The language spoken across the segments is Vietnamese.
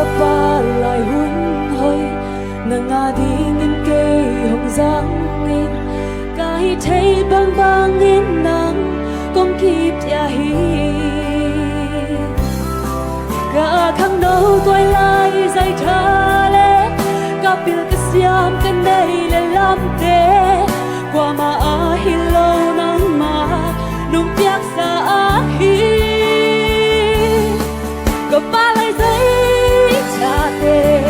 pa lại hun hoi na nga đi ngin kê hồng giang ngin cả hi thấy bang bang ngin nắng công kịp ya hi cả khang nâu tôi lại dây thơ lệ cả bil cái xiêm cái đây là làm thế qua mà a hi lâu nắng mà nung tiếc xa a hi cả ba lại dây cha tê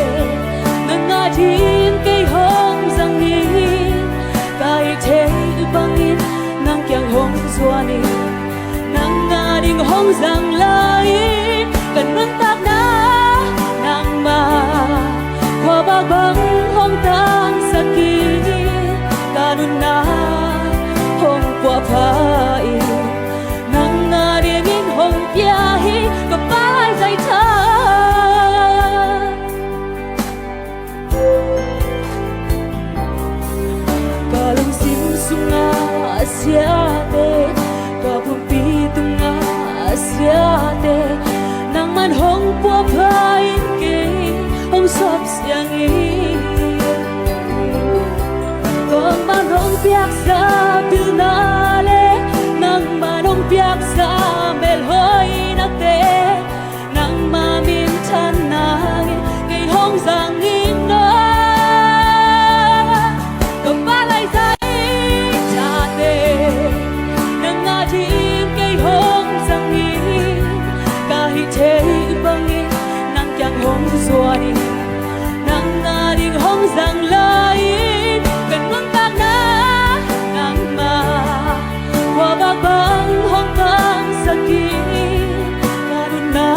nâng ngã thiên cây hồng răng đi cái thế băng in nắng kyang hồng xua đi nắng ngã đình hồng răng lại cần nâng tạc na nắng mà qua bạc băng hồng tan sakit kanun na hồng qua phai nắng ngã đình hồng piahi cả ba dây thơ kalung sim sunga asiate kapung pitunga asiate nang man hong po phain ke hong sop siang i kong man hong piak sa bil na le nang man hong piak sa mel hoi na te nang ma min than na ke hong sang in na kong ba lai sai cha te nang nga thiên ke hong sang in ka hi thế băng in nang kyang hong xua đi nang nga đình hong sang lai cần ngang bạc na nang ma qua bạc băng hong tan sakit karuna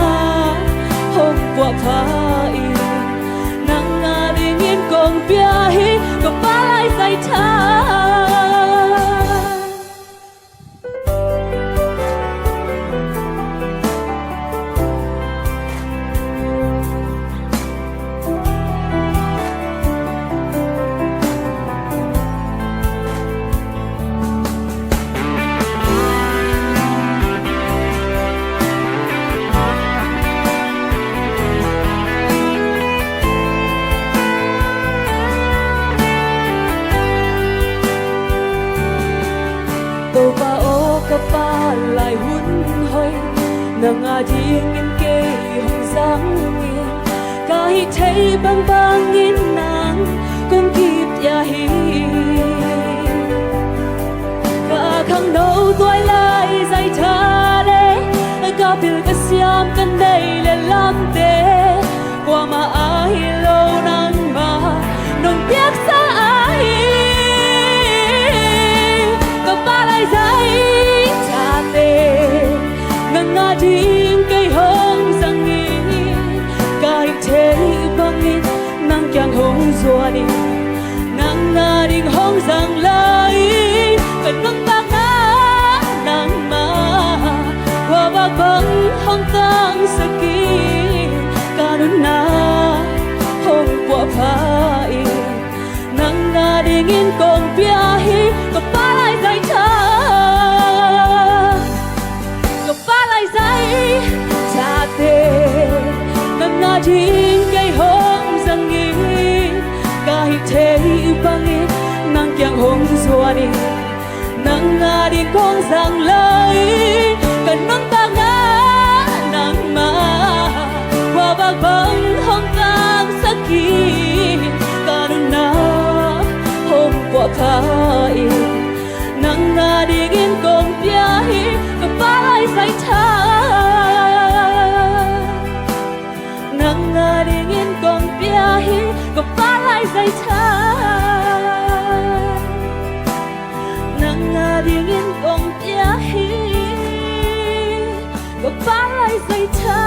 hong qua phai nang nga đình in kong piahi ko palai sai tha tô pa o ka pa lại hun hoi nang a ding in ke hong giang ngin ka hi thấy bang bang in nang công kịp ya hi cả khang nâu tôi lại dây thơ lệ cả bil cái xiêm căn đây là làm thế qua mà a hi lâu nang mà nông tiếc xa a hi ba lại dây cha tê nang nga thiên cây hồng răng in cái thế băng in nang kyang hồng xua đi nang nga đình hồng răng lại cần nâng bạc na nang mà qua bạc băng hồng tan sakit karuna hồng qua phai nang nga đình in kong piahi ka pa lại dây thơ ka pa lại dây cha tê nang nga thiên cây hồng răng in ka hi thế băng in nang kyang hồng xua đi nang nga đi kong răng lại cần nâng bạc na nang mà qua bạc băng hồng tan sakit karuna hong qua phai nang nga đình in kong piahi ka palai sai tha nang nga đình in kong piahi ka palai sai tha nang nga đình in kong piahi ka palai sai tha